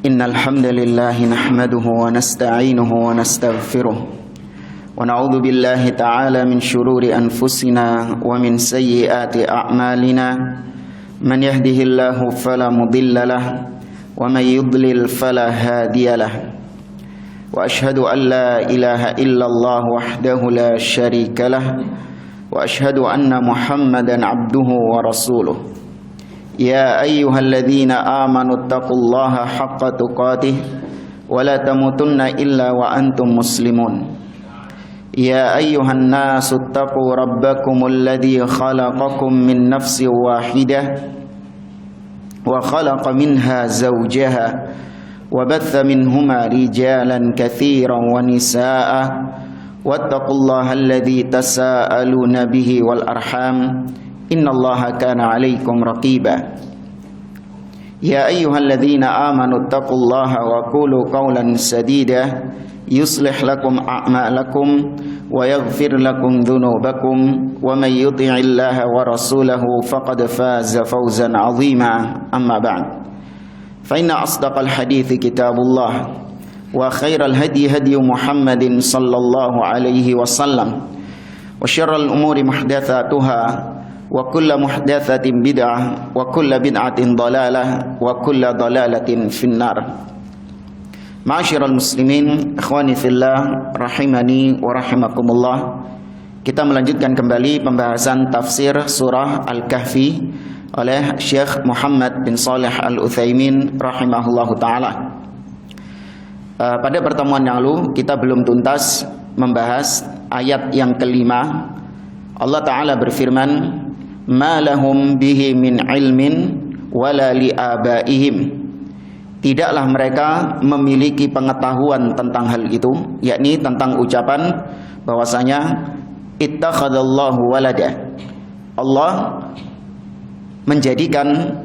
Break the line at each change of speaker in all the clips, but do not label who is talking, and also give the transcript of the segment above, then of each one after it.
Innal hamdalillah nahmaduhu wa nasta'inuhu wa nastaghfiruh wa na'udzu billahi ta'ala min shururi anfusina wa min sayyiati a'malina man yahdihillahu fala mudilla lahu wa man yudlil fala hadiya lahu wa ashhadu an la ilaha illallah wahdahu la syarika lahu wa ashhadu anna Muhammadan abduhu wa rasuluh. Ya ayyuhalladzina amanu taqullaha haqqa tuqatih wa la tamutunna illa wa antum muslimun. Ya ayyuhan nasu taqu rabbakumul ladzi khalaqakum min nafsin wahidah wa khalaqa minha zawjaha wa batha minhuma rijalan katsiran wa nisaa'a wattaqullaha alladzi tasaaluna bihi wal arham innallaha kana 'alaikum raqiba. Ya ayyuhalladzina amanu taqullaha wa qulu qawlan sadida yuslih lakum a'malakum wa yaghfir lakum dhunubakum wa may yuti'illaha wa rasulahu faqad faza fawzan 'azima. Amma ba'd. Fa inna asdaqal hadithi kitabullah wa khairal hadi hadi Muhammadin sallallahu alaihi wasallam wa syarral umuri muhdatsatuha wa kullu muhdatsatin bid'ah wa kullu bid'atin dhalalah wa kullu dhalalatin finnar. Ma'asyiral muslimin, ikhwani fillah, rahimani wa rahimakumullah. Kita melanjutkan kembali pembahasan tafsir surah Al-Kahfi oleh Syekh Muhammad bin Shalih Al-Utsaimin rahimahullahu taala. Pada pertemuan yang lalu kita belum tuntas membahas ayat yang kelima. Allah taala berfirman, ma lahum bihi min ilmin wala li abaihim. Tidaklah mereka memiliki pengetahuan tentang hal itu, yakni tentang ucapan bahwasanya ittakhadallahu walada, Allah menjadikan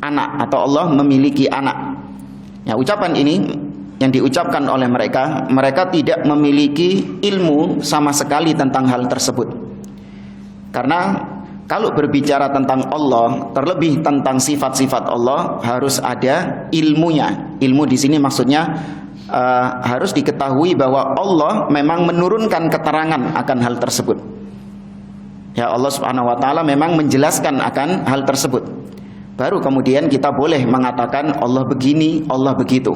anak atau Allah memiliki anak. Ya, ucapan ini yang diucapkan oleh mereka tidak memiliki ilmu sama sekali tentang hal tersebut. Karena kalau berbicara tentang Allah, terlebih tentang sifat-sifat Allah, harus ada ilmunya. Ilmu di sini maksudnya harus diketahui bahwa Allah memang menurunkan keterangan akan hal tersebut. Ya, Allah Subhanahu wa taala memang menjelaskan akan hal tersebut. Baru kemudian kita boleh mengatakan Allah begini, Allah begitu.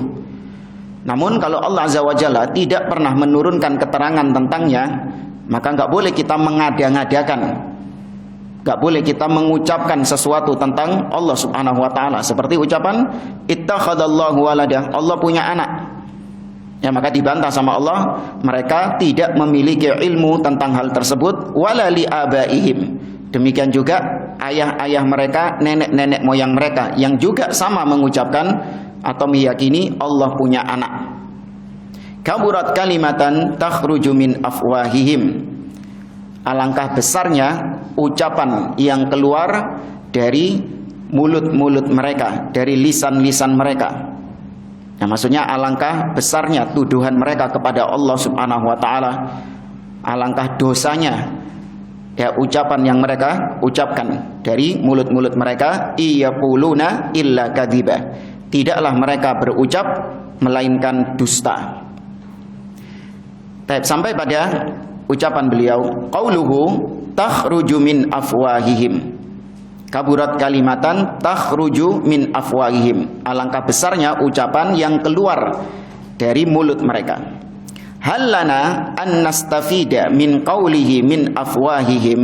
Namun kalau Allah Azza wa Jalla tidak pernah menurunkan keterangan tentangnya, maka enggak boleh kita mengada-ngadakan. Gak boleh kita mengucapkan sesuatu tentang Allah Subhanahu wa taala seperti ucapan ittakhadallahu walada, Allah punya anak. Ya, maka dibantah sama Allah, mereka tidak memiliki ilmu tentang hal tersebut, wala li abaihim. Demikian juga ayah-ayah mereka, nenek-nenek moyang mereka yang juga sama mengucapkan atau meyakini Allah punya anak. Kaburat kalimatan takhruju min afwahihim. Alangkah besarnya ucapan yang keluar dari mulut-mulut mereka, dari lisan-lisan mereka. Nah, maksudnya alangkah besarnya tuduhan mereka kepada Allah Subhanahu wa taala. Alangkah dosanya ya ucapan yang mereka ucapkan dari mulut-mulut mereka, iyaquluna illa kadziba. Tidaklah mereka berucap melainkan dusta. Sampai pada ucapan beliau, qauluhu takhruju min afwahihim. Kaburat kalimatan takhruju min afwahihim. Alangkah besarnya ucapan yang keluar dari mulut mereka. Hal lana an nastafida min qawlihi min afwahihim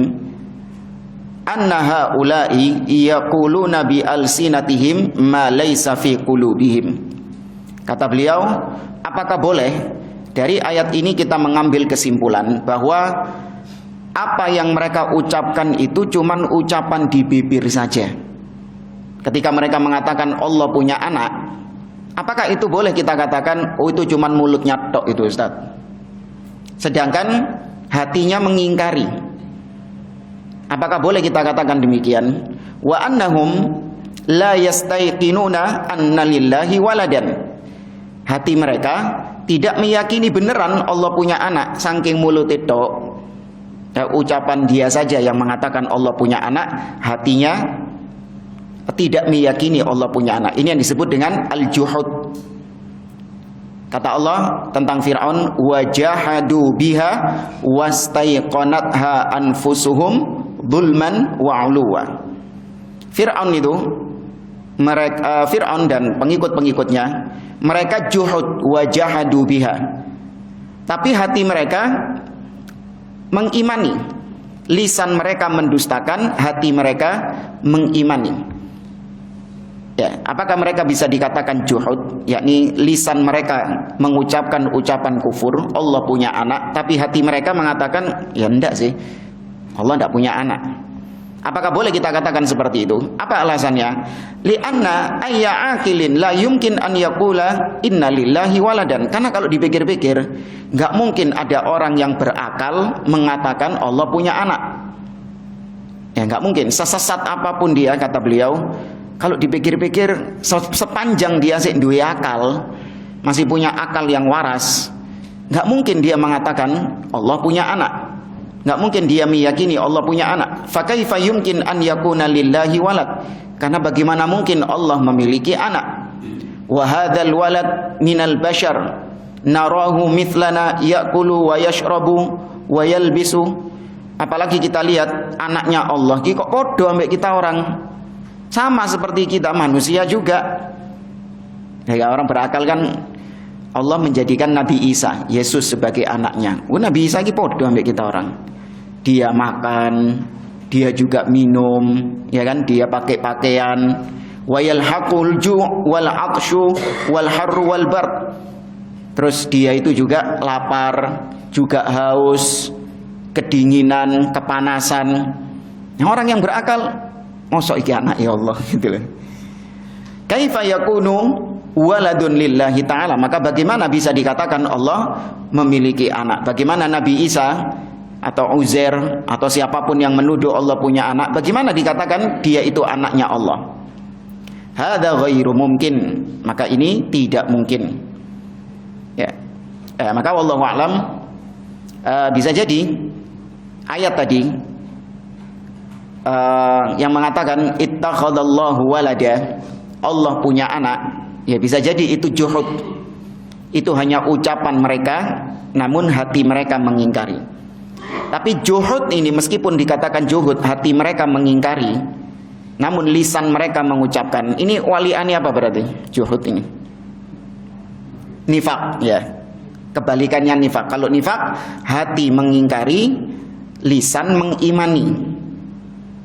anna haula'i yaquluna bi alsinatihim ma laysa fi qulubihim. Kata beliau, apakah boleh dari ayat ini kita mengambil kesimpulan bahwa apa yang mereka ucapkan itu cuman ucapan di bibir saja. Ketika mereka mengatakan Allah punya anak, apakah itu boleh kita katakan oh itu cuman mulutnya tok itu Ustaz? Sedangkan hatinya mengingkari. Apakah boleh kita katakan demikian? Wa annahum la yastaiqinuna anna lillahi waladan. Hati mereka tidak meyakini beneran Allah punya anak, saking mulut itu ucapan dia saja yang mengatakan Allah punya anak, hatinya tidak meyakini Allah punya anak. Ini yang disebut dengan al-juhud. Kata Allah tentang Fir'aun, wajahadu biha wastaiqanatha anfusuhum dzulman wa 'uluwa. Fir'aun itu Fir'aun dan pengikut-pengikutnya, mereka juhud, wajahadu biha. Tapi hati mereka mengimani. Lisan mereka mendustakan, hati mereka mengimani. Ya, apakah mereka bisa dikatakan juhud? Yakni lisan mereka mengucapkan ucapan kufur, Allah punya anak, tapi hati mereka mengatakan, ya enggak sih, Allah enggak punya anak. Apakah boleh kita katakan seperti itu? Apa alasannya? Li'anna ayya aqilin la yumkin an yaqula inna lillahi waladan. Karena kalau dipikir-pikir, enggak mungkin ada orang yang berakal mengatakan Allah punya anak. Ya enggak mungkin. Sesesat apapun dia, kata beliau, kalau dipikir-pikir, sepanjang dia sih duwe akal, masih punya akal yang waras, nggak mungkin dia mengatakan Allah punya anak. Nggak mungkin dia meyakini Allah punya anak. Fakaifa yumkin an yakuna lillahi walad? Karena bagaimana mungkin Allah memiliki anak? Wa hadzal walad minal bashar narahu mithlana ya'kulu wa yashrabu wa yalbisu. Apalagi kita lihat anaknya Allah, kok podo ambek kita orang. Sama seperti kita manusia juga. Ya, orang berakal kan Allah menjadikan Nabi Isa, Yesus sebagai anaknya. Nabi Isa ini podo ambek kita orang. Dia makan, dia juga minum, ya kan? Dia pakai pakaian. Wa yalhaqul ju' wal 'atshu wal harru wal bard. Terus dia itu juga lapar, juga haus, kedinginan, kepanasan. Yang orang yang berakal, mosok iki anak ya Allah gitu loh. Kaifa yakunu waladun lillahi ta'ala? Maka bagaimana bisa dikatakan Allah memiliki anak? Bagaimana Nabi Isa atau Uzair atau siapapun yang menuduh Allah punya anak, bagaimana dikatakan dia itu anaknya Allah? Hadza ghairu mungkin. Maka ini tidak mungkin. Ya. Maka wallahu a'lam, bisa jadi ayat tadi yang mengatakan ittakhadallahu walada, Allah punya anak, ya bisa jadi itu juhud. Itu hanya ucapan mereka, namun hati mereka mengingkari. Tapi juhud ini meskipun dikatakan juhud, hati mereka mengingkari, namun lisan mereka mengucapkan. Ini waliannya apa berarti? Juhud ini nifak, ya. Kebalikannya nifak. Kalau nifak, hati mengingkari, lisan mengimani.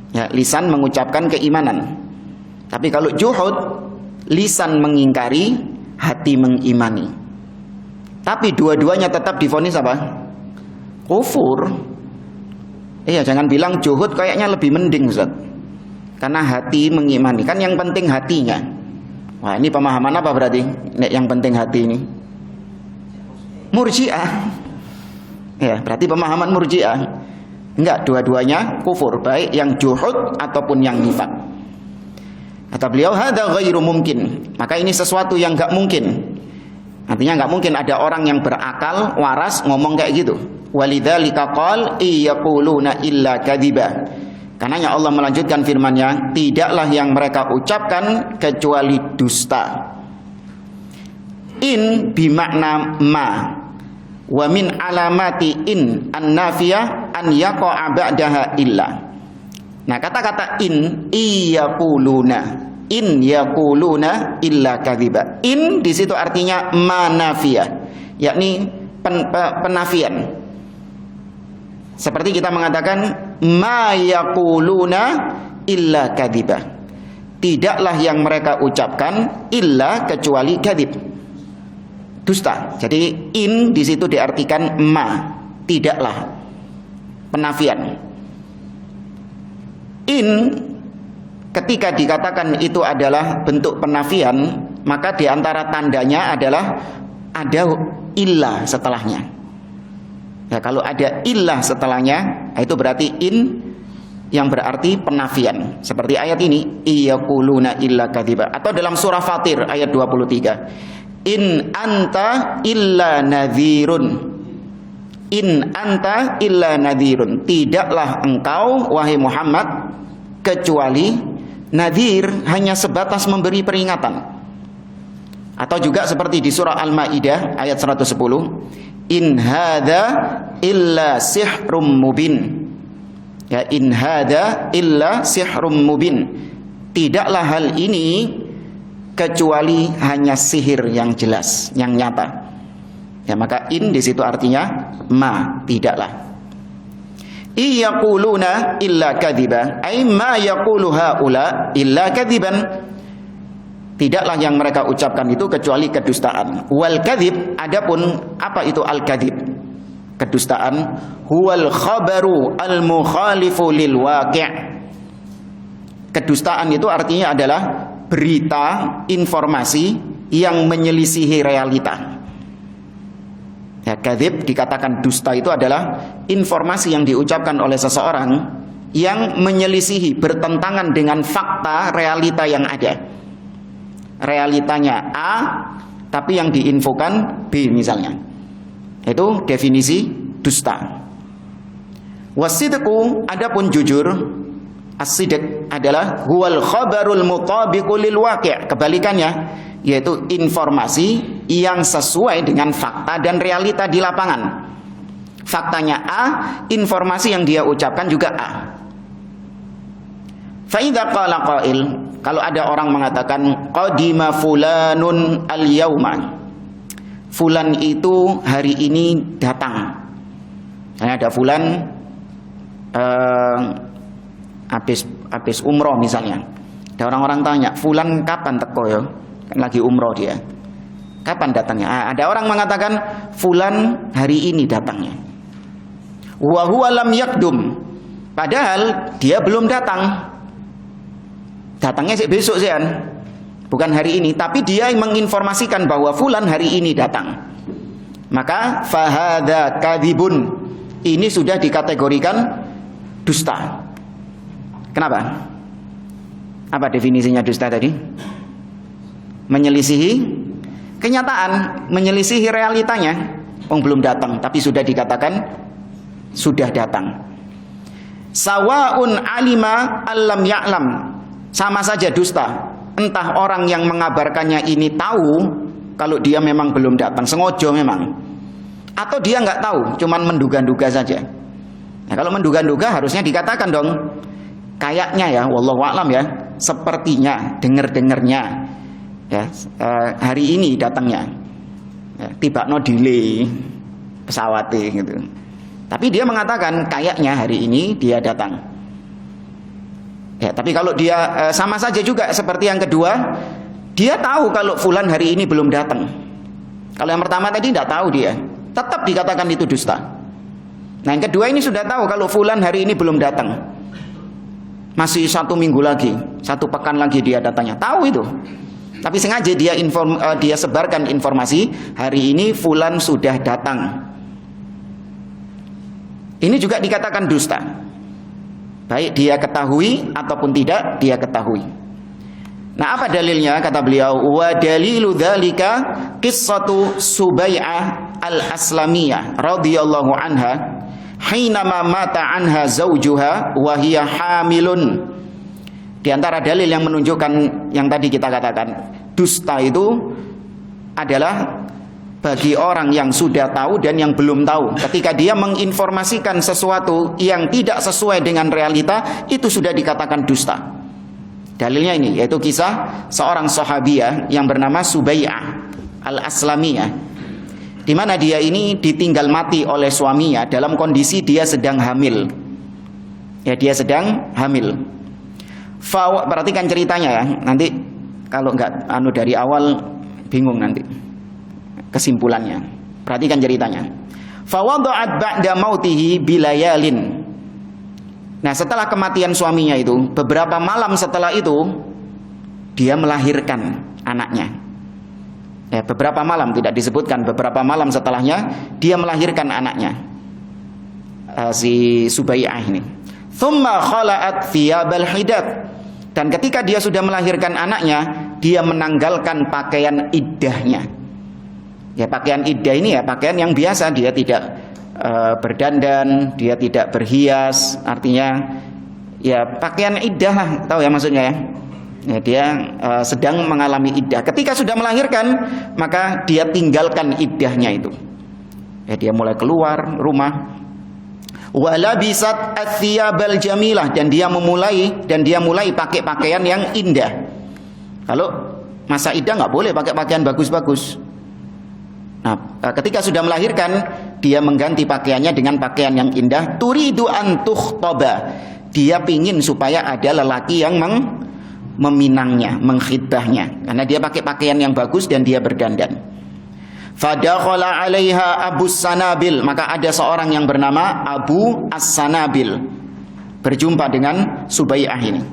Ya, lisan mengucapkan keimanan. Tapi kalau juhud, lisan mengingkari, hati mengimani. Tapi dua-duanya tetap divonis apa? Kufur. Iya, jangan bilang juhud kayaknya lebih mending, Ustaz. Karena hati mengimani. Kan yang penting hatinya. Wah, ini pemahaman apa berarti? Yang penting hati ini Murji'ah. Ya, berarti pemahaman Murji'ah. Enggak, dua-duanya kufur, baik yang juhud ataupun yang nifak. Kata beliau, hadza ghairu mungkin. Maka ini sesuatu yang enggak mungkin. Artinya enggak mungkin ada orang yang berakal, waras ngomong kayak gitu. Walidzalika qal iyaquluna illa kadziba. Karenanya Allah melanjutkan firman-Nya, tidaklah yang mereka ucapkan kecuali dusta. In bimakna ma. Wa min alamati in an-nafiyah an yaqa'a ba'daha illa. Nah, kata-kata in yaquluna illa kadziba. In di situ artinya manafiyah, yakni penafian. Seperti kita mengatakan ma yaquluna illa kadziba. Tidaklah yang mereka ucapkan illa kecuali kadzib, dusta. Jadi in di situ diartikan ma, tidaklah, penafian. In ketika dikatakan itu adalah bentuk penafian, maka diantara tandanya adalah ada illah setelahnya. Ya, kalau ada illah setelahnya, itu berarti in yang berarti penafian. Seperti ayat ini, iyaquluna illa kadziba. Atau dalam surah Fatir ayat 23. In anta illa nadhirun. In anta illa nadhirun. Tidaklah engkau wahai Muhammad kecuali Nadhir hanya sebatas memberi peringatan. Atau juga seperti di surah Al-Maidah ayat 110, in hadza illa sihrum mubin. Ya, in hadza illa sihrum mubin. Tidaklah hal ini kecuali hanya sihir yang jelas, yang nyata. Ya, maka in di situ artinya ma, tidaklah. Iyaquluna illa kadziba, ay ma yaqulu haula illa kadziban. Tidaklah yang mereka ucapkan itu kecuali kedustaan. Wal kadzib, adapun apa itu al kadzib? Kedustaan, huwal khabaru al mukhalifu lil waqi'. Kedustaan itu artinya adalah berita, informasi yang menyelisihi realita. Ya, kadzib dikatakan dusta itu adalah informasi yang diucapkan oleh seseorang yang menyelisihi, bertentangan dengan fakta realita yang ada. Realitanya A, tapi yang diinfokan B misalnya. Itu definisi dusta. Wasidqu, adapun jujur, as-sidq adalah huwal khabarul mutabiqu lil waqi'. Kebalikannya, yaitu informasi yang sesuai dengan fakta dan realita di lapangan. Faktanya A, informasi yang dia ucapkan juga A. Fa idza qala qail, kalau ada orang mengatakan qadima fulanun al-yauma, fulan itu hari ini datang. Ada fulan habis umroh misalnya. Ada orang-orang tanya, fulan kapan teko ya? Kan lagi umroh dia. Kapan datangnya? Ada orang mengatakan fulan hari ini datangnya. Wa huwa lam yakdum, padahal dia belum datang. Datangnya sih besok sih kan, bukan hari ini. Tapi dia menginformasikan bahwa fulan hari ini datang. Maka fahadha kadzibun, ini sudah dikategorikan dusta. Kenapa? Apa definisinya dusta tadi? Menyelisihi kenyataan, menyelisihi realitanya. Belum datang, tapi sudah dikatakan sudah datang. Sawaun alima allam ya'lam, sama saja dusta. Entah orang yang mengabarkannya ini tahu kalau dia memang belum datang, sengaja memang, atau dia nggak tahu, cuman menduga-duga saja. Nah, kalau menduga-duga harusnya dikatakan dong, kayaknya ya, wallahu a'lam ya, sepertinya, dengar-dengarnya ya, hari ini datangnya ya, tiba no delay pesawatnya gitu. Tapi dia mengatakan kayaknya hari ini dia datang ya. Tapi kalau dia sama saja juga seperti yang kedua, dia tahu kalau fulan hari ini belum datang. Kalau yang pertama tadi tidak tahu, dia tetap dikatakan itu dusta. Nah yang kedua ini sudah tahu kalau fulan hari ini belum datang, masih 1 minggu lagi, 1 pekan lagi dia datangnya, tahu itu. Tapi sengaja dia sebarkan informasi hari ini fulan sudah datang. Ini juga dikatakan dusta. Baik dia ketahui ataupun tidak dia ketahui. Nah apa dalilnya? Kata beliau, wa dalilu dzalika qissatu Subai'ah al-Aslamiyah radhiyallahu anha hinama mata anha zaujuha wa hiya hamilun. Di antara dalil yang menunjukkan yang tadi kita katakan, dusta itu adalah bagi orang yang sudah tahu dan yang belum tahu. Ketika dia menginformasikan sesuatu yang tidak sesuai dengan realita, itu sudah dikatakan dusta. Dalilnya ini, yaitu kisah seorang sahabiah yang bernama Subai'ah al-Aslamiyah, di mana dia ini ditinggal mati oleh suaminya dalam kondisi dia sedang hamil. Ya, dia sedang hamil. Perhatikan ceritanya ya. Nanti kalau nggak dari awal bingung nanti kesimpulannya. Perhatikan ceritanya. Fawada'at ba'da mautihi bilayalin. Nah, setelah kematian suaminya itu, beberapa malam setelah itu dia melahirkan anaknya. Ya, beberapa malam, tidak disebutkan, beberapa malam setelahnya dia melahirkan anaknya. Si Subai'ah ini. Thumma khala'at thiyabal hidad. Dan ketika dia sudah melahirkan anaknya, dia menanggalkan pakaian iddahnya. Ya, pakaian iddah ini ya pakaian yang biasa, dia tidak berdandan, dia tidak berhias, artinya Ya pakaian iddah lah, tahu ya maksudnya ya. Ya, dia sedang mengalami iddah. Ketika sudah melahirkan, maka dia tinggalkan iddahnya itu. Ya, dia mulai keluar rumah. Walabisat athiyabal jamilah, dan dia mulai pakai pakaian yang indah. Kalau masa iddah nggak boleh pakai pakaian bagus-bagus. Nah, ketika sudah melahirkan, dia mengganti pakaiannya dengan pakaian yang indah. Turidu an tukhtoba, dia pingin supaya ada lelaki yang meminangnya, mengkhidbahnya, karena dia pakai pakaian yang bagus dan dia berdandan. Fadakhala 'alaiha Abu Sanabil, maka ada seorang yang bernama Abu As-Sanabil berjumpa dengan Subai'ah ini.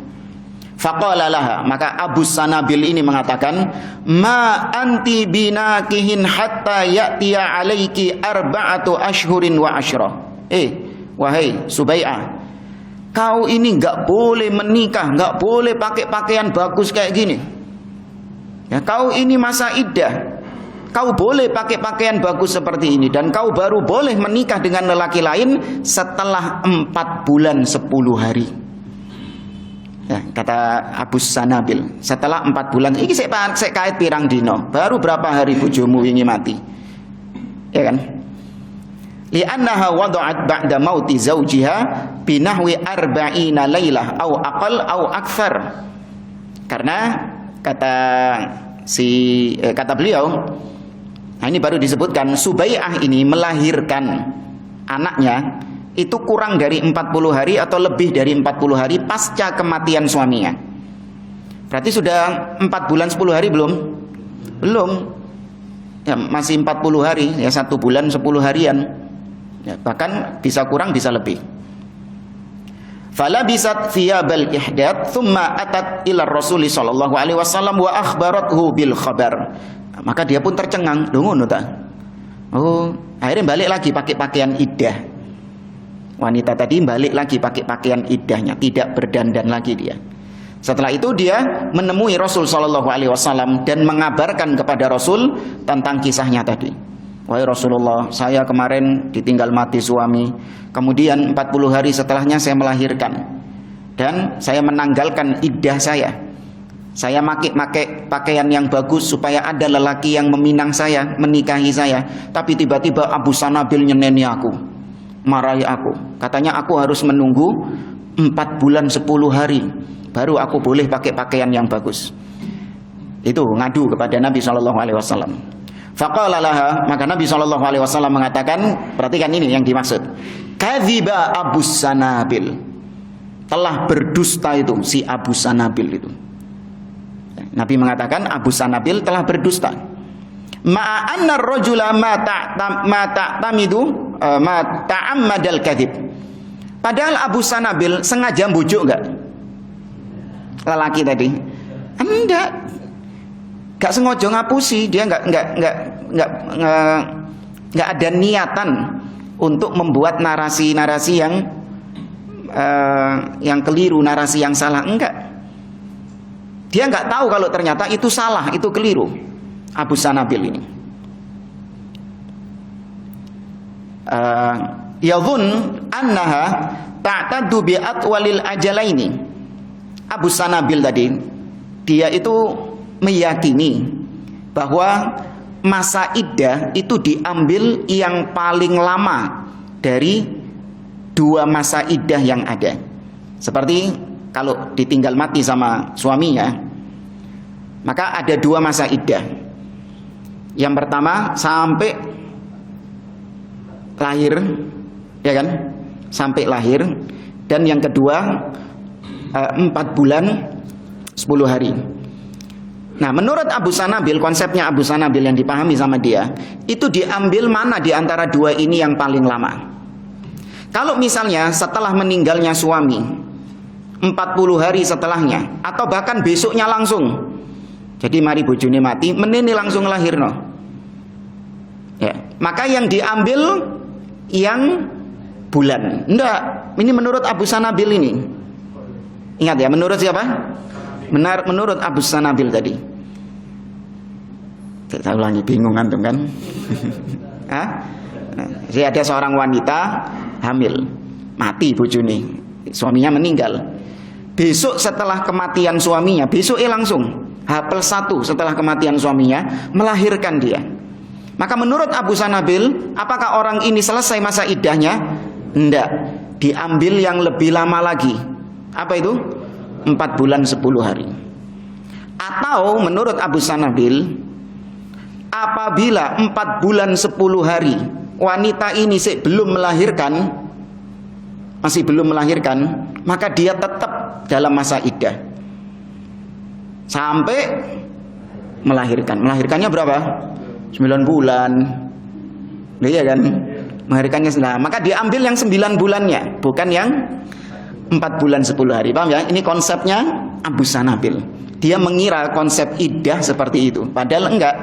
Faqala laha, maka Abu Sanabil ini mengatakan, ma anti binakihin hatta ya'tiya 'alaiki arba'atu ashhurin wa ashra. Wahai Subai'ah, kau ini nggak boleh menikah, nggak boleh pakai pakaian bagus kayak gini. Ya, kau ini masa iddah, kau boleh pakai pakaian bagus seperti ini, dan kau baru boleh menikah dengan lelaki lain setelah 4 bulan 10 hari. Ya, kata Abu Sanabil, setelah 4 bulan, ini saya kait pirang dino, baru berapa hari bojomu ini mati, ya kan? Li'annaha wada'at ba'da mauti zawjiha binahwi arba'ina lailah au aqal au akthar. Karena kata beliau, nah ini baru disebutkan, Subai'ah ini melahirkan anaknya itu kurang dari 40 hari atau lebih dari 40 hari pasca kematian suaminya. Berarti sudah 4 bulan 10 hari belum? Belum. Ya, masih 40 hari, ya 1 bulan 10 harian. Ya, bahkan bisa kurang bisa lebih. Falabisat thiyabal ihdath thumma atat ila Rasul sallallahu alaihi wasallam wa akhbarathu bil khabar. Maka dia pun tercengang, lho ngono ta. Oh, akhirnya balik lagi pakai pakaian iddah. Wanita tadi balik lagi pakai pakaian iddahnya, tidak berdandan lagi dia. Setelah itu dia menemui Rasul sallallahu alaihi wasallam dan mengabarkan kepada Rasul tentang kisahnya tadi. Wahai Rasulullah, saya kemarin ditinggal mati suami, kemudian 40 hari setelahnya saya melahirkan, dan saya menanggalkan iddah saya. Saya pakai pakaian yang bagus supaya ada lelaki yang meminang saya, menikahi saya. Tapi tiba-tiba Abu Sanabil nyeneni aku, marahi aku. Katanya aku harus menunggu 4 bulan 10 hari baru aku boleh pakai pakaian yang bagus. Itu ngadu kepada Nabi SAW. Faqala laha, maka Nabi SAW mengatakan, perhatikan ini yang dimaksud, kadziba Abu Sanabil, telah berdusta itu si Abu Sanabil itu. Nabi mengatakan Abu Sanabil telah berdusta. Ma'anna ar-rajula ma ta'ammadal kadzib. Padahal Abu Sanabil sengaja bujuk enggak lelaki tadi? Enggak sengaja ngapusi, dia enggak ada niatan untuk membuat narasi-narasi yang keliru, narasi yang salah, enggak. Dia enggak tahu kalau ternyata itu salah, itu keliru. Abu Sanabil ini yadhun annaha ta'taddu bi atwalil ajalaini. Abu Sanabil tadi, dia itu meyakini bahwa masa iddah itu diambil yang paling lama dari 2 masa iddah yang ada. Seperti kalau ditinggal mati sama suaminya, maka ada 2 masa iddah. Yang pertama sampai lahir, ya kan? Sampai lahir. Dan yang kedua 4 bulan 10 hari. Nah, menurut Abu Sanabil, konsepnya Abu Sanabil yang dipahami sama dia, itu diambil mana di antara 2 ini yang paling lama. Kalau misalnya setelah meninggalnya suami 40 hari setelahnya, atau bahkan besoknya langsung, jadi mari bojone mati, menini langsung lahir no. Ya, maka yang diambil yang bulan. Enggak, ini menurut Abu Sanabil ini. Ingat ya, menurut siapa? Menurut Abu Sanabil tadi. Saya ulangi, bingung antum kan? Jadi ada seorang wanita hamil, mati bojone, suaminya meninggal. besok setelah kematian suaminya, besoknya langsung H+1 setelah kematian suaminya melahirkan dia. Maka menurut Abu Sanabil, apakah orang ini selesai masa iddahnya? Enggak, diambil yang lebih lama lagi. Apa itu? 4 bulan 10 hari. Atau menurut Abu Sanabil, apabila 4 bulan 10 hari wanita ini masih belum melahirkan, maka dia tetap dalam masa iddah sampai melahirkan. Melahirkannya berapa? 9 bulan. Iya kan? Melahirkannya 9. Maka dia ambil yang 9 bulannya, bukan yang 4 bulan 10 hari. Paham ya? Ini konsepnya Abu Sanabil. Dia mengira konsep iddah seperti itu, padahal enggak.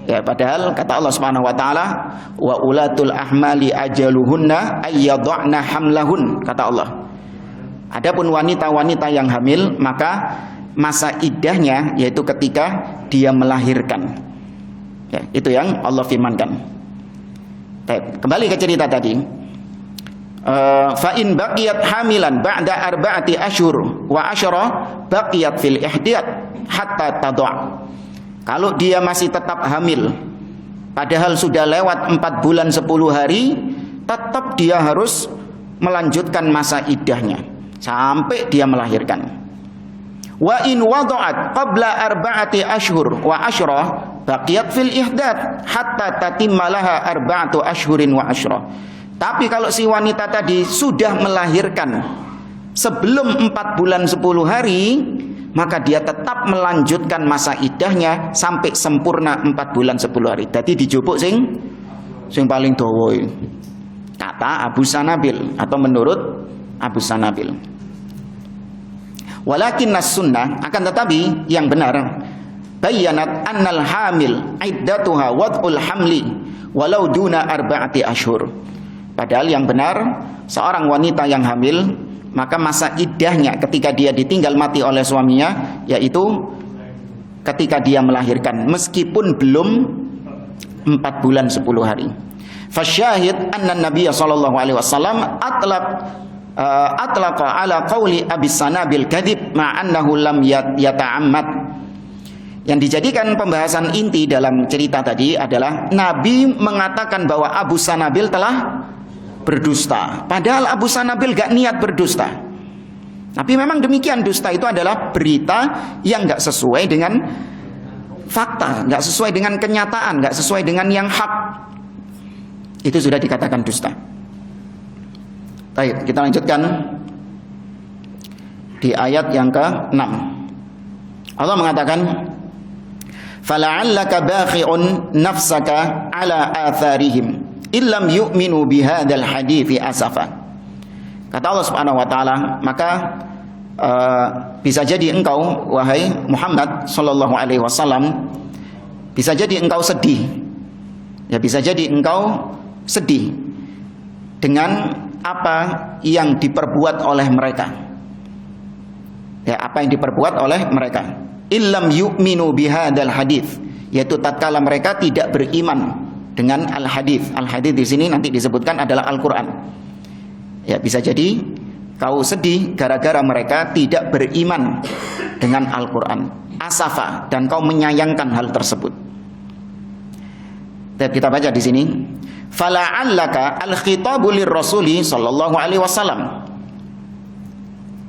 Ya, padahal kata Allah Subhanahu wa taala, wa ulatul ahmali ajaluhunna ayyadhna hamlahun, kata Allah. Adapun wanita-wanita yang hamil, maka masa iddahnya yaitu ketika dia melahirkan. Ya, itu yang Allah firmankan. Baik, kembali ke cerita tadi. Fa in baqiyat hamilan ba'da arba'ati asyhur wa asyara baqiyat fil ihdad hatta tadha'. Kalau dia masih tetap hamil, padahal sudah lewat 4 bulan 10 hari, tetap dia harus melanjutkan masa iddahnya sampai dia melahirkan. Wa in wada'at qabla arba'ati asyhur wa asyra baqiyat fil ihdad hatta tatimma laha arba'atu asyhurin wa asyra. Tapi kalau si wanita tadi sudah melahirkan sebelum 4 bulan 10 hari, maka dia tetap melanjutkan masa iddahnya sampai sempurna 4 bulan 10 hari. Jadi dijupuk sing paling dawa, kata Abu Sanabil, atau menurut Abu Sanabil. Walakin as-sunnah, akan tetapi yang benar, bayanat annal hamil iddatuha wad'ul hamli walau duna arba'ati asyhur. Padahal yang benar, seorang wanita yang hamil, maka masa iddahnya ketika dia ditinggal mati oleh suaminya, yaitu ketika dia melahirkan, meskipun belum 4 bulan 10 hari. Fasyahid anna Nabiya sallallahu alaihi wasallam atlaqa ala qawli Abi Sanabil kadhib ma'annahu lam yata'ammad. Yang dijadikan pembahasan inti dalam cerita tadi adalah Nabi mengatakan bahwa Abu Sanabil telah berdusta, padahal Abu Sanabil gak niat berdusta. Tapi memang demikian, dusta itu adalah berita yang gak sesuai dengan fakta, gak sesuai dengan kenyataan, gak sesuai dengan yang hak. Itu sudah dikatakan dusta. Baik, kita lanjutkan di ayat yang ke-6. Allah mengatakan, fala'allaka bakhi'un nafsaka ala atharihim illam yu'minu bihadzal hadithi asafa. Kata Allah Subhanahu wa taala, maka bisa jadi engkau wahai Muhammad sallallahu alaihi wasallam, bisa jadi engkau sedih. Ya, bisa jadi engkau sedih dengan apa yang diperbuat oleh mereka. Ya, apa yang diperbuat oleh mereka. Illam yu'minu bihadzal hadits, yaitu tatkala mereka tidak beriman dengan al-hadits. Al-hadits di sini nanti disebutkan adalah Al-Qur'an. Ya, bisa jadi kau sedih gara-gara mereka tidak beriman dengan Al-Qur'an. Asafa, dan kau menyayangkan hal tersebut. Dan kita baca di sini, fala'allaka al-khitabu lirrasuli sallallahu alaihi wasallam.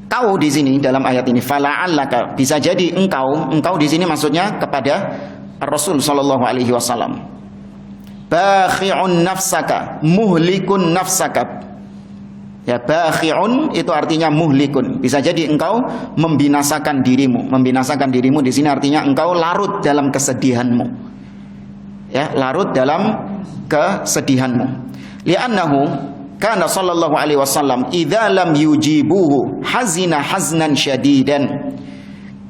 Kau di sini dalam ayat ini, fala'allaka, bisa jadi engkau di sini maksudnya kepada Rasul sallallahu alaihi wasallam. Bakhi'un nafsaka, muhlikun nafsaka. Ya, bakhi'un itu artinya muhlikun. Bisa jadi engkau membinasakan dirimu. Membinasakan dirimu di sini artinya engkau larut dalam kesedihanmu. Ya, larut dalam kesedihanmu. Li'annahu kana sallallahu alaihi wasallam idza lam yujibuhu hazina haznan syadidan.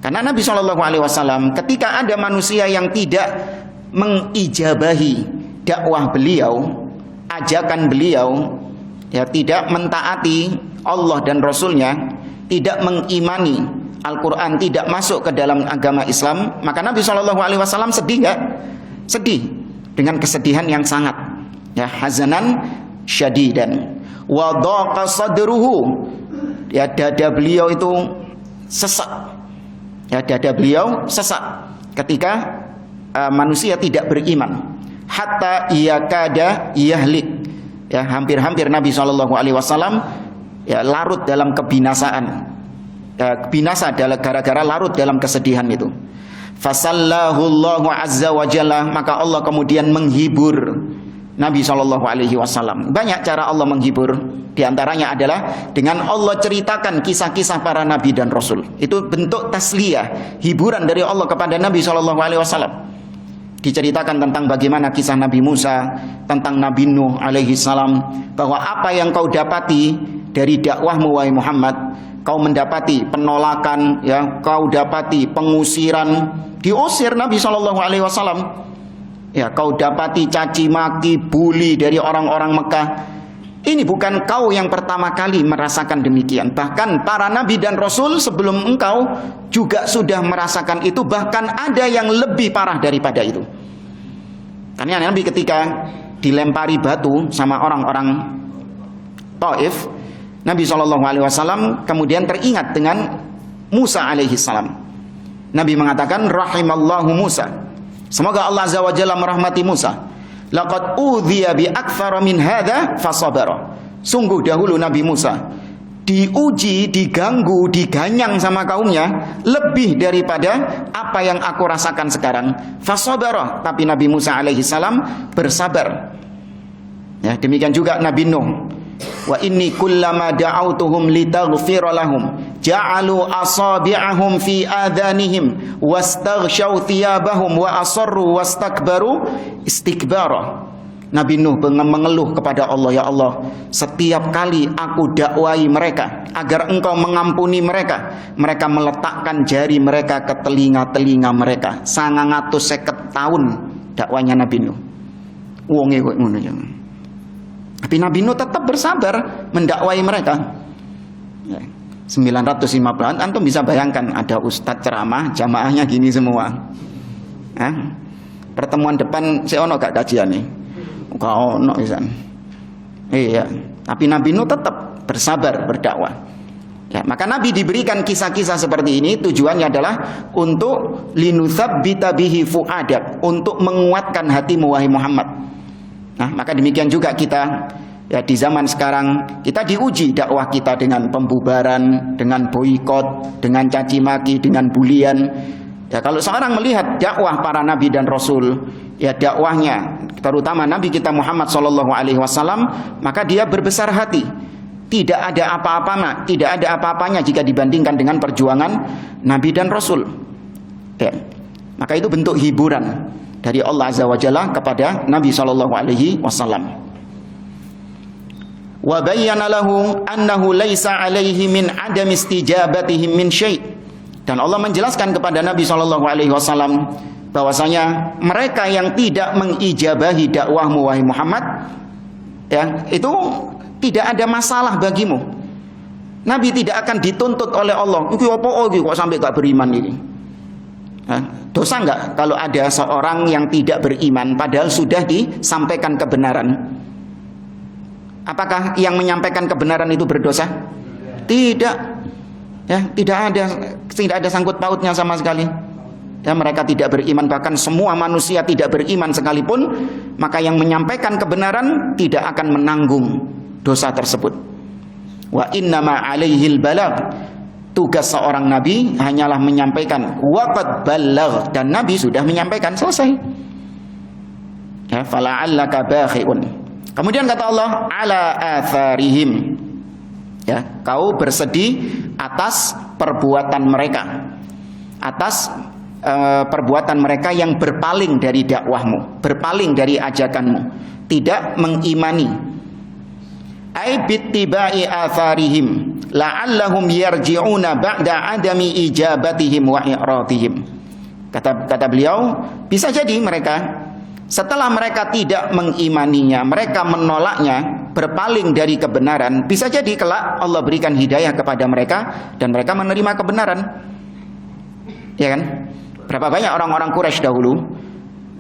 Karena Nabi sallallahu alaihi wasallam ketika ada manusia yang tidak mengijabahi dakwah beliau, ajakan beliau, ya, tidak mentaati Allah dan Rasulnya, tidak mengimani Al-Quran, tidak masuk ke dalam agama Islam, maka Nabi SAW sedih nggak? Sedih dengan kesedihan yang sangat, ya, hazanan syadidan. Wa dhaqa sadruhu, ya dada beliau itu sesak. Ya, dada beliau sesak ketika manusia tidak beriman. Hatta yakada yahlik. Ya, hampir-hampir Nabi SAW ya larut dalam kebinasaan. Ya, binasa gara-gara larut dalam kesedihan itu. Fasallahu Allahu azza wa jalla, maka Allah kemudian menghibur Nabi SAW. Banyak cara Allah menghibur. Di antaranya adalah dengan Allah ceritakan kisah-kisah para nabi dan rasul. Itu bentuk tasliyah, hiburan dari Allah kepada Nabi SAW. Diceritakan tentang bagaimana kisah Nabi Musa, tentang Nabi Nuh alaihi salam, bahwa apa yang kau dapati dari dakwahmu wahai Muhammad, kau mendapati penolakan, ya, kau dapati pengusiran, diusir Nabi SAW. Ya, kau dapati caci maki, bully dari orang-orang Mekah. Ini bukan kau yang pertama kali merasakan demikian. Bahkan para nabi dan rasul sebelum engkau juga sudah merasakan itu. Bahkan ada yang lebih parah daripada itu. Karena Nabi ketika dilempari batu sama orang-orang Taif, Nabi SAW kemudian teringat dengan Musa alaihi salam. Nabi mengatakan, rahimallahu Musa. Semoga Allah azza wa jalla merahmati Musa. Laqad udhiya bi aktsara min hadza fasabara. Sungguh dahulu Nabi Musa diuji, diganggu, diganyang sama kaumnya lebih daripada apa yang aku rasakan sekarang. Fasabara, tapi Nabi Musa alaihi salam bersabar. Ya, demikian juga Nabi Nuh. Wa inni kullama da'autuhum litaghfira lahum ja'alu asabi'ahum fi adhanihim wastaghshaw thiyabahum wa asarru wastakbaru istikbara. Nabi Nuh mengeluh kepada Allah, ya Allah, setiap kali aku dakwai mereka agar engkau mengampuni mereka, mereka meletakkan jari mereka ke telinga-telinga mereka. 950 tahun dakwanya Nabi Nuh. Wonge kok ngono ya. Tapi Nabi Nuh tetap bersabar mendakwai mereka. 950 tahun, antum bisa bayangkan ada ustadz ceramah, jamaahnya gini semua. Pertemuan depan saya ono gak kajian nih. Kau ono isan. Iya, tapi Nabi Nuh tetap bersabar berdakwah. Ya, maka Nabi diberikan kisah-kisah seperti ini tujuannya adalah untuk linutsabbita bihi fuadak, untuk menguatkan hatimu wahai Muhammad. Nah, maka demikian juga kita, ya, di zaman sekarang kita diuji dakwah kita dengan pembubaran, dengan boikot, dengan caci maki, dengan bulian. Ya, kalau seorang melihat dakwah para nabi dan rasul, ya dakwahnya terutama Nabi kita Muhammad SAW, maka dia berbesar hati. Tidak ada apa-apanya jika dibandingkan dengan perjuangan nabi dan rasul. Ya, maka itu bentuk hiburan dari Allah Azza wa Jalla kepada Nabi SAW. Wa bayyana lahu annahu laisa alaihi min adam istijabatihim min syai'. Dan Allah menjelaskan kepada Nabi SAW bahwasanya mereka yang tidak mengijabahi dakwahmu wahai Muhammad, ya, itu tidak ada masalah bagimu. Nabi tidak akan dituntut oleh Allah. Iki apa kok sampai gak beriman ini? Dosa enggak kalau ada seorang yang tidak beriman padahal sudah disampaikan kebenaran? Apakah yang menyampaikan kebenaran itu berdosa? Tidak. Ya, tidak ada sangkut pautnya sama sekali. Ya, mereka tidak beriman, bahkan semua manusia tidak beriman sekalipun, maka yang menyampaikan kebenaran tidak akan menanggung dosa tersebut. Wa innama alaihil balagh. Tugas seorang nabi hanyalah menyampaikan. Waqad ballagh, dan nabi sudah menyampaikan, selesai. Ya, fala'allaka bakhi'un. Kemudian kata Allah, ala atharihim. Ya, kau bersedih atas perbuatan mereka. Atas perbuatan mereka yang berpaling dari dakwahmu, berpaling dari ajakanmu, tidak mengimani. Ai bittiba'i atharihim la'allahum yarji'una ba'da adami ijabatihim wa i'radihim. Kata beliau, bisa jadi mereka setelah mereka tidak mengimaninya, mereka menolaknya, berpaling dari kebenaran, bisa jadi kelak Allah berikan hidayah kepada mereka dan mereka menerima kebenaran. Ya kan? Berapa banyak orang-orang Quraisy dahulu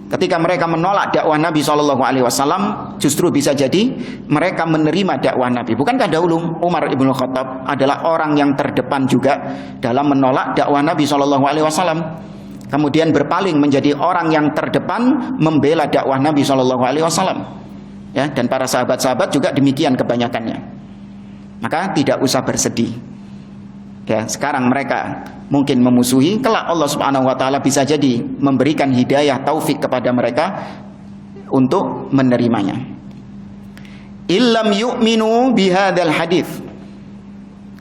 Ketika mereka menolak dakwah Nabi SAW, justru bisa jadi mereka menerima dakwah Nabi. Bukankah dahulu Umar ibn Khattab adalah orang yang terdepan juga dalam menolak dakwah Nabi SAW, kemudian berpaling menjadi orang yang terdepan membela dakwah Nabi SAW. Ya, dan para sahabat-sahabat juga demikian kebanyakannya. Maka tidak usah bersedih. Ya, sekarang mereka mungkin memusuhi, kelak Allah Subhanahu wa taala bisa jadi memberikan hidayah taufik kepada mereka untuk menerimanya. Illam yu'minu bihadzal hadits.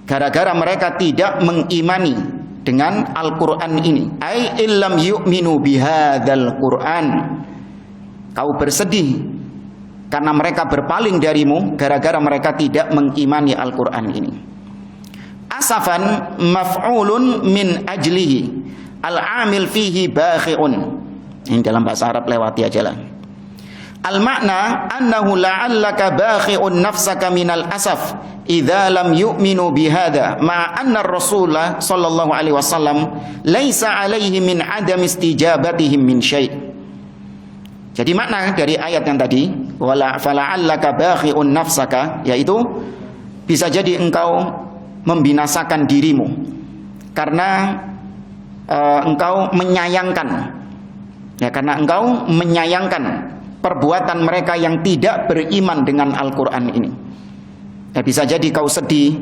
Gara-gara mereka tidak mengimani dengan Al-Qur'an ini. Ai illam yu'minu bihadzal Qur'an. Kau bersedih karena mereka berpaling darimu gara-gara mereka tidak mengimani Al-Qur'an ini. Asafan maf'ulun min ajlihi al-amil fihi bakhi'un. Ini dalam bahasa Arab, lewati aja lah. Al-makna annahu la'allaka bakhi'un nafsaka minal asaf idza lam yu'minu bihadza ma'a anna ar-rasul sallallahu alaihi wasallam laisa alaihi min adam istijabatihim min syai'. Jadi makna dari ayat yang tadi, wala fala'allaka bakhi'un nafsaka, yaitu bisa jadi engkau membinasakan dirimu karena engkau menyayangkan, ya, karena engkau menyayangkan perbuatan mereka yang tidak beriman dengan Al-Quran ini. Ya, bisa jadi kau sedih,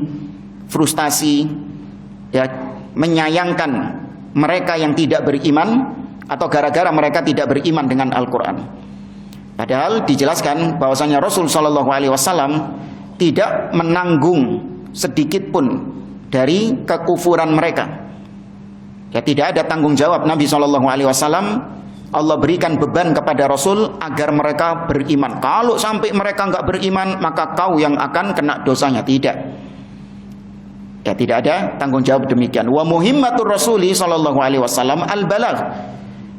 frustasi, ya, menyayangkan mereka yang tidak beriman, atau gara-gara mereka tidak beriman dengan Al-Quran. Padahal dijelaskan bahwasanya Rasul Shallallahu Alaihi Wasallam tidak menanggung sedikit pun dari kekufuran mereka. Ya, tidak ada tanggung jawab Nabi Shallallahu Alaihi Wasallam. Allah berikan beban kepada Rasul agar mereka beriman. Kalau sampai mereka nggak beriman, maka kau yang akan kena dosanya. Tidak. Ya, tidak ada tanggung jawab demikian. Wa muhimmatur Rasuli Shallallahu Alaihi Wasallam al-balagh.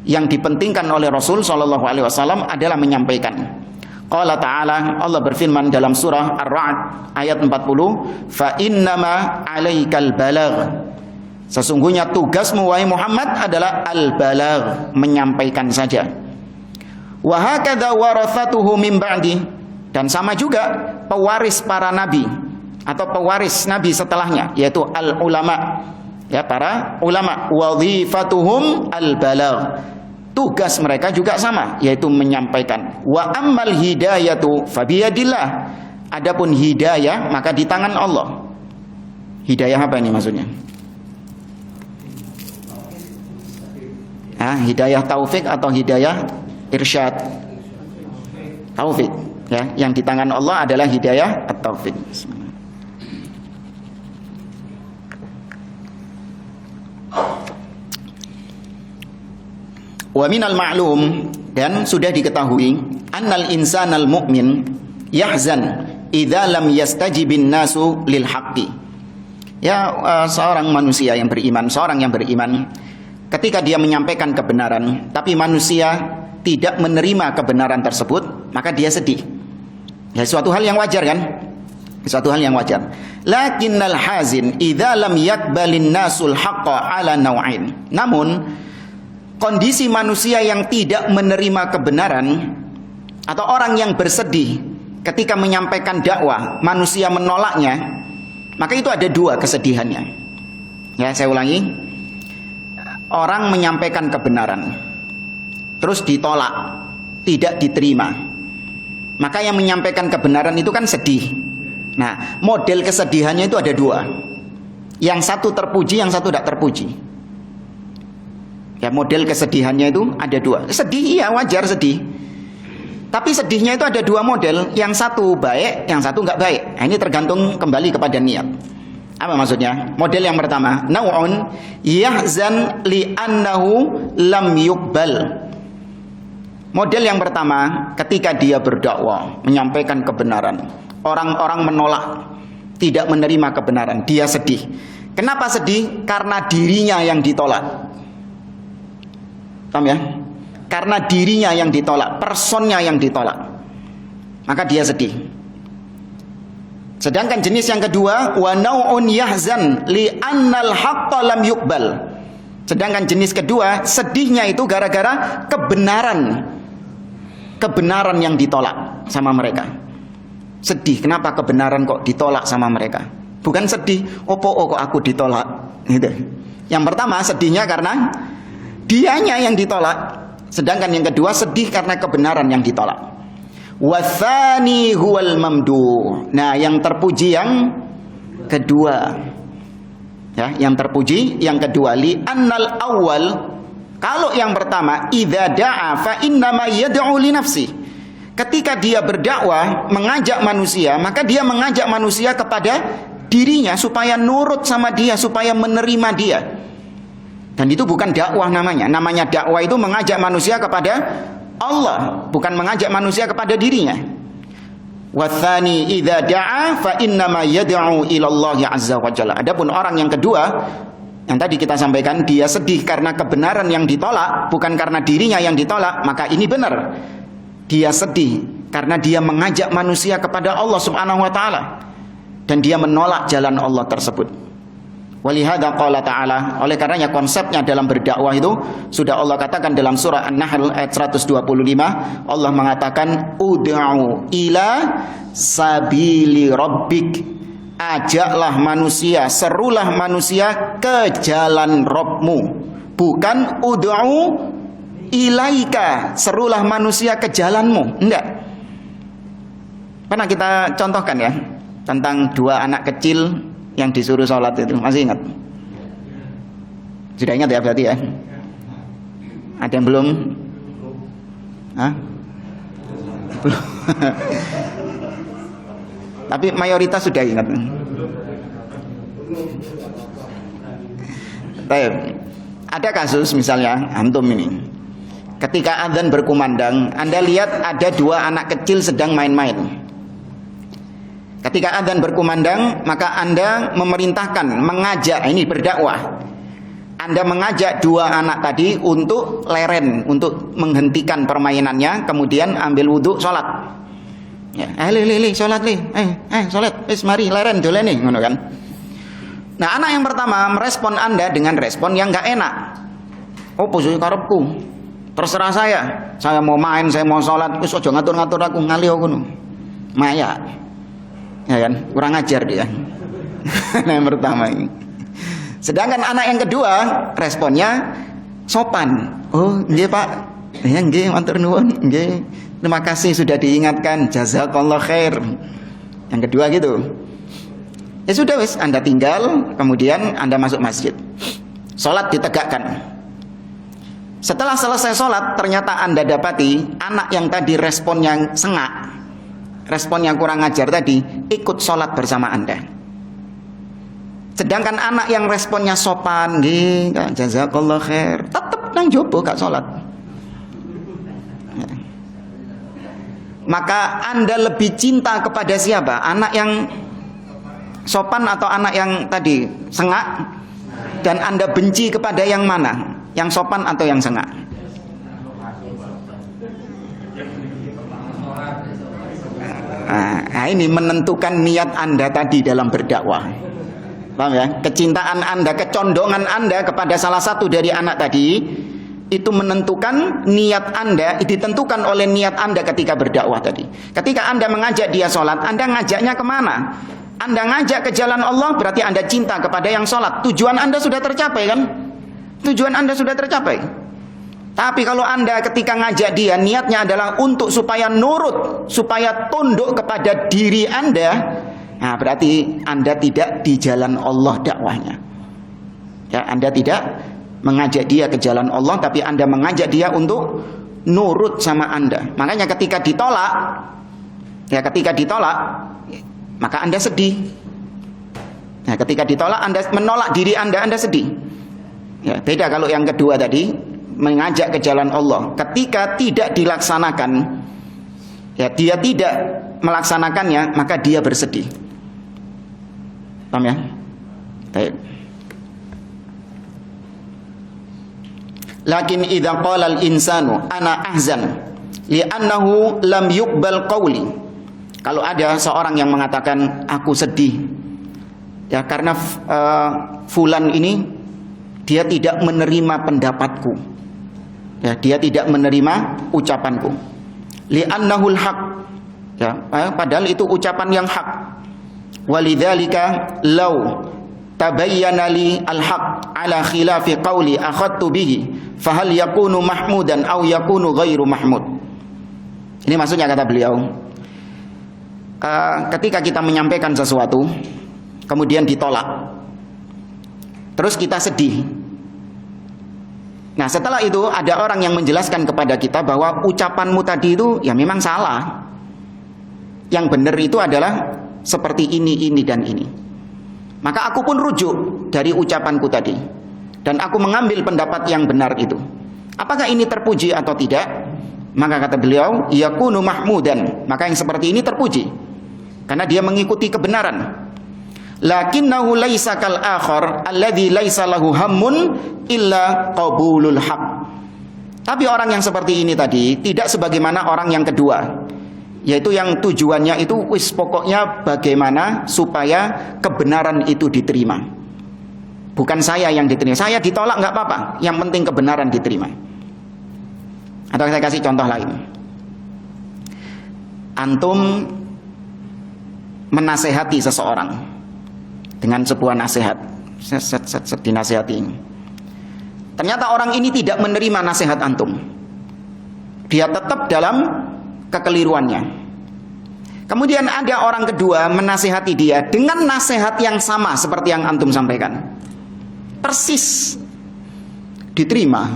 Yang dipentingkan oleh Rasul Shallallahu Alaihi Wasallam adalah menyampaikan. Qala ta'ala, Allah berfirman dalam surah Ar-Ra'd ayat 40, fa innama 'alaikal balagh. Sesungguhnya tugasmu wahai Muhammad adalah al-balagh, menyampaikan saja. Wa hakadza warathatuhu min ba'di, dan sama juga pewaris para nabi atau pewaris nabi setelahnya, yaitu al-ulama, ya, para ulama, wadhifatuhum al-balagh. Tugas mereka juga sama, yaitu menyampaikan. Wa ammal hidayatu fabiyadillah. Adapun hidayah maka di tangan Allah. Hidayah apa ini maksudnya? Hidayah taufik atau hidayah irsyad? Taufik, ya, yang di tangan Allah adalah hidayah at-taufik. Wa minal ma'lum, dan sudah diketahui, annal insanal mu'min yahzan idza lam yastajibin nasu lil haqqi. Ya, seorang manusia yang beriman, seorang yang beriman, ketika dia menyampaikan kebenaran tapi manusia tidak menerima kebenaran tersebut, maka dia sedih. Ya, suatu hal yang wajar kan? Suatu hal yang wajar. Lakinnal hazin idza lam yakbalin nasul haqqa ala naw'ain. Namun kondisi manusia yang tidak menerima kebenaran, atau orang yang bersedih ketika menyampaikan dakwah, manusia menolaknya, maka itu ada dua kesedihannya. Ya, saya ulangi. Orang menyampaikan kebenaran terus ditolak, tidak diterima, maka yang menyampaikan kebenaran itu kan sedih. Nah, model kesedihannya itu ada dua. Yang satu terpuji, yang satu tidak terpuji. Ya, model kesedihannya itu ada dua. Sedih, iya, wajar sedih. Tapi sedihnya itu ada dua model. Yang satu baik, yang satu nggak baik. Nah, ini tergantung kembali kepada niat. Apa maksudnya? Model yang pertama, nau'un yahzan li'annahu lam yuqbal. Model yang pertama, ketika dia berdakwah, menyampaikan kebenaran, orang-orang menolak, tidak menerima kebenaran, dia sedih. Kenapa sedih? Karena dirinya yang ditolak. Paham ya? Karena dirinya yang ditolak, personnya yang ditolak, maka dia sedih. Sedangkan jenis yang kedua, wa nau'un yahzan li annal haqqa lam yuqbal. Sedangkan jenis kedua, sedihnya itu gara-gara kebenaran kebenaran yang ditolak sama mereka. Sedih, kenapa kebenaran kok ditolak sama mereka? Bukan sedih, kok aku ditolak gitu. Yang pertama sedihnya karena dianya yang ditolak. Sedangkan yang kedua sedih karena kebenaran yang ditolak. Wathani huwal mamdu. Nah, yang terpuji yang kedua. Ya, yang terpuji yang kedua, li annal awal, kalau yang pertama idza da'a fa innama yad'u li nafsi. Ketika dia berdakwah, mengajak manusia, maka dia mengajak manusia kepada dirinya supaya nurut sama dia, supaya menerima dia. Dan itu bukan dakwah namanya. Namanya dakwah itu mengajak manusia kepada Allah, bukan mengajak manusia kepada dirinya. Wathani idza da'a fa innama yad'u ila Allah azza wa jalla. Adapun orang yang kedua yang tadi kita sampaikan, dia sedih karena kebenaran yang ditolak, bukan karena dirinya yang ditolak, maka ini benar. Dia sedih karena dia mengajak manusia kepada Allah Subhanahu wa taala dan dia menolak jalan Allah tersebut. Walihada qala ta'ala, oleh karenanya konsepnya dalam berdakwah itu sudah Allah katakan dalam surah An-Nahl ayat 125. Allah mengatakan ud'u ila sabili rabbik, ajaklah manusia, serulah manusia ke jalan Rabbmu, bukan ud'u ilaika, serulah manusia ke jalanmu. Enggak. Pernah kita contohkan ya tentang dua anak kecil yang disuruh sholat itu, masih ingat? Sudah ingat ya berarti ya? Ada yang belum? Hah? Belum. Tapi mayoritas sudah ingat. Baik. Ada kasus misalnya antum ini, ketika adzan berkumandang, Anda lihat ada dua anak kecil sedang main-main. Ketika adzan berkumandang, maka Anda memerintahkan, mengajak, ini berdakwah. Anda mengajak dua anak tadi untuk leren, untuk menghentikan permainannya, kemudian ambil wudhu, sholat. Ya, sholat sholat, mari leren dulu nih, ngono kan? Nah, anak yang pertama merespon Anda dengan respon yang nggak enak. Oh, posisi karepku, terserah saya mau main, saya mau sholat, wis aja ngatur-ngatur aku, ngali aku nu, maya. Ya kan, kurang ajar dia. Nah, yang pertama ini. Sedangkan anak yang kedua responnya sopan. Oh, nggih Pak. Ya nggih, matur nuwun. Nggih. Terima kasih sudah diingatkan. Jazakallah khair. Yang kedua gitu. Ya sudah wis, Anda tinggal, kemudian Anda masuk masjid. Salat ditegakkan. Setelah selesai salat, ternyata Anda dapati anak yang tadi responnya sengak, respon yang kurang ajar tadi, ikut sholat bersama Anda. Sedangkan anak yang responnya sopan, nggih, jazakallah khair, tetap nang jopo gak sholat. Ya. Maka Anda lebih cinta kepada siapa? Anak yang sopan atau anak yang tadi sengak? Dan Anda benci kepada yang mana? Yang sopan atau yang sengak? Nah, ini menentukan niat Anda tadi dalam berdakwah. Paham ya? Kecintaan Anda, kecondongan Anda kepada salah satu dari anak tadi, itu menentukan niat Anda, ditentukan oleh niat Anda ketika berdakwah tadi. Ketika Anda mengajak dia sholat, Anda ngajaknya kemana? Anda ngajak ke jalan Allah, berarti Anda cinta kepada yang sholat. Tujuan Anda sudah tercapai kan? Tujuan Anda sudah tercapai. Tapi kalau Anda ketika ngajak dia, niatnya adalah untuk supaya nurut, supaya tunduk kepada diri Anda, nah berarti Anda tidak di jalan Allah dakwahnya. Ya, Anda tidak mengajak dia ke jalan Allah, tapi Anda mengajak dia untuk nurut sama Anda. Makanya ketika ditolak, maka Anda sedih. Nah, ketika ditolak, Anda menolak diri Anda sedih. Ya, beda kalau yang kedua tadi, mengajak ke jalan Allah. Ketika tidak dilaksanakan, ya dia tidak melaksanakannya, maka dia bersedih. Paham ya? Baik. Lakin idza qala al-insanu ana ahzan li'annahu lam yuqbal qawli. Kalau ada seorang yang mengatakan aku sedih, ya karena fulan ini dia tidak menerima pendapatku. Ya, dia tidak menerima ucapanku. li'annahul haq. Ya, padahal itu ucapan yang hak. Walidzalika law tabayyana li al-haq ala khilafi qawli akhadtu bihi fahal yakunu mahmudan aw yakunu ghairu mahmud. Ini maksudnya kata beliau, ketika kita menyampaikan sesuatu kemudian ditolak, terus kita sedih. Nah setelah itu ada orang yang menjelaskan kepada kita bahwa ucapanmu tadi itu ya memang salah. Yang benar itu adalah seperti ini dan ini. Maka aku pun rujuk dari ucapanku tadi dan aku mengambil pendapat yang benar itu. Apakah ini terpuji atau tidak? Maka kata beliau, yakunu mahmudan. Maka yang seperti ini terpuji karena dia mengikuti kebenaran. Lakinnahu laisa kal akhar alladzi laisa lahu hammun illa qabulul haq. Tapi orang yang seperti ini tadi tidak sebagaimana orang yang kedua, yaitu yang tujuannya itu wis pokoknya bagaimana supaya kebenaran itu diterima. Bukan saya yang diterima. Saya ditolak nggak apa-apa, yang penting kebenaran diterima. Atau saya kasih contoh lain. Antum menasehati seseorang dengan sebuah nasihat, dinasehati. Ternyata orang ini tidak menerima nasihat antum. Dia tetap dalam kekeliruannya. Kemudian ada orang kedua menasihati dia dengan nasihat yang sama seperti yang antum sampaikan. Persis diterima.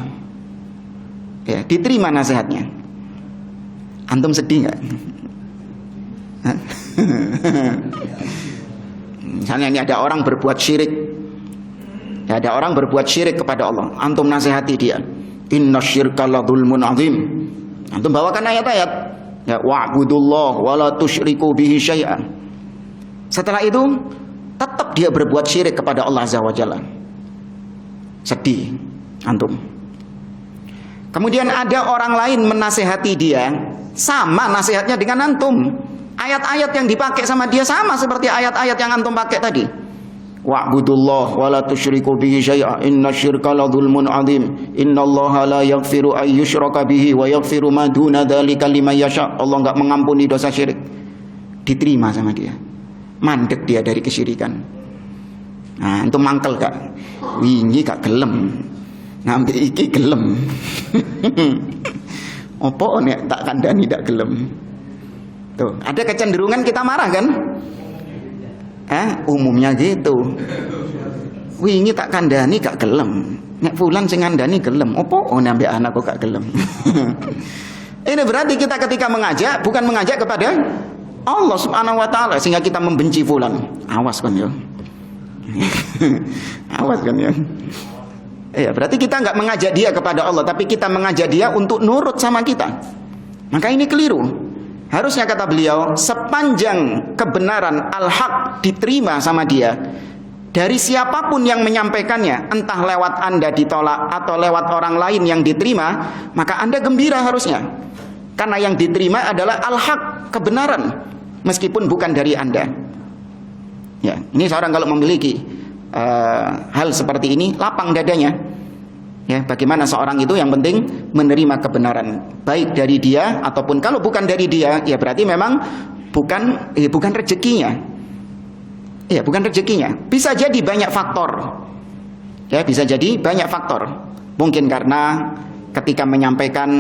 Ya, diterima nasihatnya. Antum sedih nggak? Misalnya ini ada orang berbuat syirik. Ya, ada orang berbuat syirik kepada Allah. Antum nasihati dia. Innasyirka ladzulmun azim. Antum bawakan ayat-ayat. Ya, wa'budullah wa la tusyriku bihi syai'an. Setelah itu tetap dia berbuat syirik kepada Allah Azza wa Jalla. Sedih antum. Kemudian ada orang lain menasihati dia, sama nasihatnya dengan antum. Ayat-ayat yang dipakai sama dia sama seperti ayat-ayat yang antum pakai tadi. Wa'budullah wa la tusyriku bihi syai'a innasyirka ladzulmun 'adzim innallaha la yaghfiru ay yushraka bihi wa yaghfiru ma duna dzalika liman yasha. Allah enggak mengampuni dosa syirik. Diterima sama dia. Mandek dia dari kesyirikan. Nah, antum mangkel gak? Wingi gak gelem. Ngambil iki gelem. Opo nek tak kandhani ndak gelem. Tuh, ada kecenderungan kita marah kan? Umumnya gitu. Wingi tak kandhani gak gelem. Nek fulan sing ngandani gelem. Opo nek anakku gak gelem. Ini berarti kita ketika mengajak bukan mengajak kepada Allah Subhanahu wa taala sehingga kita membenci fulan. Awas kan ya. Awas kan ya. Ya, berarti kita nggak mengajak dia kepada Allah, tapi kita mengajak dia untuk nurut sama kita. Maka ini keliru. Harusnya kata beliau, sepanjang kebenaran al-haq diterima sama dia, dari siapapun yang menyampaikannya, entah lewat Anda ditolak atau lewat orang lain yang diterima, maka Anda gembira harusnya. Karena yang diterima adalah al-haq, kebenaran, meskipun bukan dari Anda. Ya, ini seorang kalau memiliki hal seperti ini, lapang dadanya. Ya, bagaimana seorang itu yang penting menerima kebenaran, baik dari dia ataupun kalau bukan dari dia, ya berarti memang bukan rezekinya. Ya, bukan rezekinya. Bisa jadi banyak faktor. Ya, bisa jadi banyak faktor. Mungkin karena ketika menyampaikan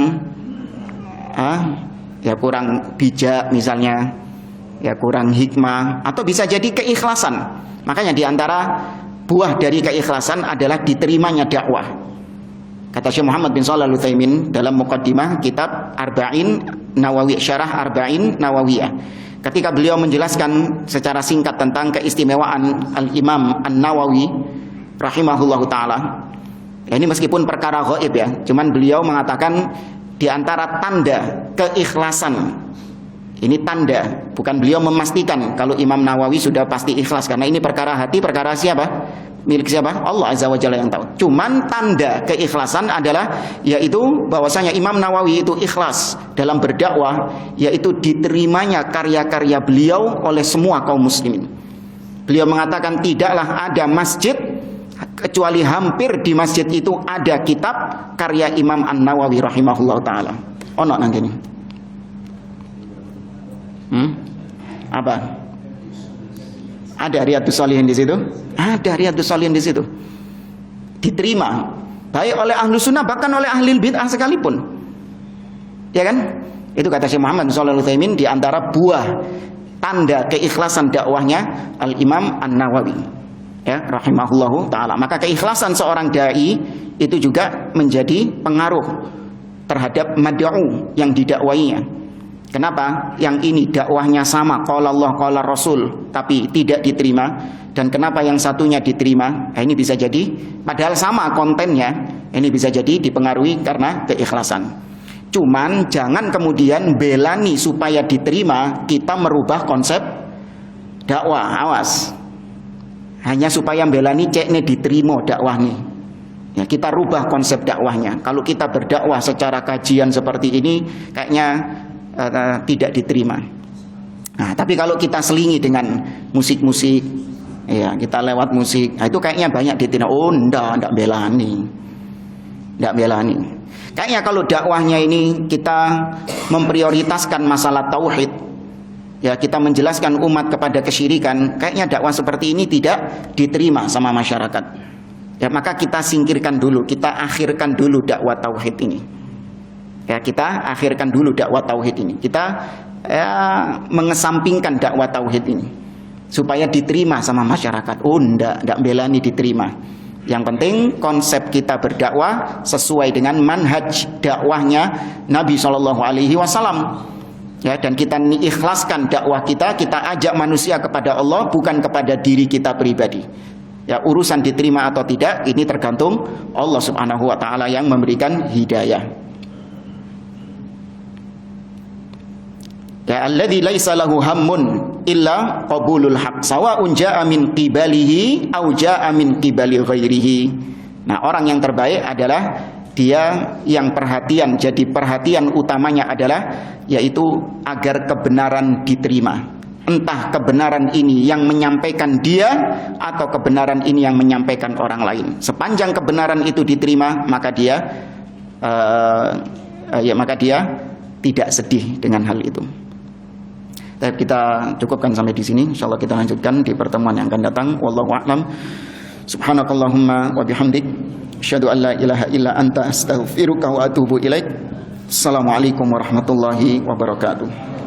ya kurang bijak misalnya, ya kurang hikmah, atau bisa jadi keikhlasan. Makanya diantara buah dari keikhlasan adalah diterimanya dakwah. Kata Syekh Muhammad bin Shalih Al-Utsaimin dalam muqaddimah kitab Arba'in Nawawi, Syarah Arba'in Nawawiyah, ketika beliau menjelaskan secara singkat tentang keistimewaan Al-Imam An-Nawawi rahimahullahu taala. Ya, ini meskipun perkara ghaib ya, cuman beliau mengatakan diantara tanda keikhlasan. Ini tanda, bukan beliau memastikan kalau Imam Nawawi sudah pasti ikhlas, karena ini perkara hati, perkara siapa? Milik siapa? Allah Azza wa Jalla yang tahu. Cuman tanda keikhlasan adalah yaitu bahwasanya Imam Nawawi itu ikhlas dalam berdakwah, yaitu diterimanya karya-karya beliau oleh semua kaum muslimin. Beliau mengatakan tidaklah ada masjid kecuali hampir di masjid itu ada kitab karya Imam An-Nawawi rahimahullah taala. Ono nang kene. Apa? Ada Riyadhus Shalihin di situ? Ada Riyadhus Shalihin di situ. Diterima baik oleh ahlu sunnah bahkan oleh ahli bid'ah sekalipun. Ya kan? Itu kata Syekh Muhammad Shalih Al-Utsaimin di antara buah tanda keikhlasan dakwahnya Al-Imam An-Nawawi. Ya, rahimahullahu taala. Maka keikhlasan seorang dai itu juga menjadi pengaruh terhadap mad'u yang didakwainya. Kenapa? Yang ini dakwahnya sama, qala Allah qala Rasul, tapi tidak diterima, dan kenapa yang satunya diterima? Ini bisa jadi padahal sama kontennya, ini bisa jadi dipengaruhi karena keikhlasan. Cuman jangan kemudian belani supaya diterima, kita merubah konsep dakwah. Awas. Hanya supaya belani cekne diterima dakwah nih. Ya, kita rubah konsep dakwahnya. Kalau kita berdakwah secara kajian seperti ini kayaknya tidak diterima. Nah, tapi kalau kita selingi dengan musik-musik, ya kita lewat musik, nah, itu kayaknya banyak diterima. Oh, ndak belani. Ndak belani. Kayaknya kalau dakwahnya ini kita memprioritaskan masalah tauhid, ya kita menjelaskan umat kepada kesyirikan, kayaknya dakwah seperti ini tidak diterima sama masyarakat. Ya, maka kita singkirkan dulu, kita akhirkan dulu dakwah tauhid ini. Ya, kita akhirkan dulu dakwah tauhid ini. Kita mengesampingkan dakwah tauhid ini supaya diterima sama masyarakat. Oh, ndak belani diterima. Yang penting konsep kita berdakwah sesuai dengan manhaj dakwahnya Nabi SAW. Ya, dan kita ikhlaskan dakwah kita ajak manusia kepada Allah, bukan kepada diri kita pribadi. Ya, urusan diterima atau tidak ini tergantung Allah Subhanahu wa taala yang memberikan hidayah. Ya, alladzi laisa lahu hammun illa qabulul haq sawa'un jaa'a min qibalihi aw jaa'a min qibali ghairihi. Nah, orang yang terbaik adalah dia yang perhatian, jadi perhatian utamanya adalah yaitu agar kebenaran diterima. Entah kebenaran ini yang menyampaikan dia atau kebenaran ini yang menyampaikan orang lain. Sepanjang kebenaran itu diterima, maka dia tidak sedih dengan hal itu. Kita cukupkan sampai di sini. Insyaallah kita lanjutkan di pertemuan yang akan datang. Wallahu a'lam. Subhanakallahumma wa bihamdik, asyhadu an la ilaha illa anta, astaghfiruka wa atubu ilaik. Assalamualaikum warahmatullahi wabarakatuh.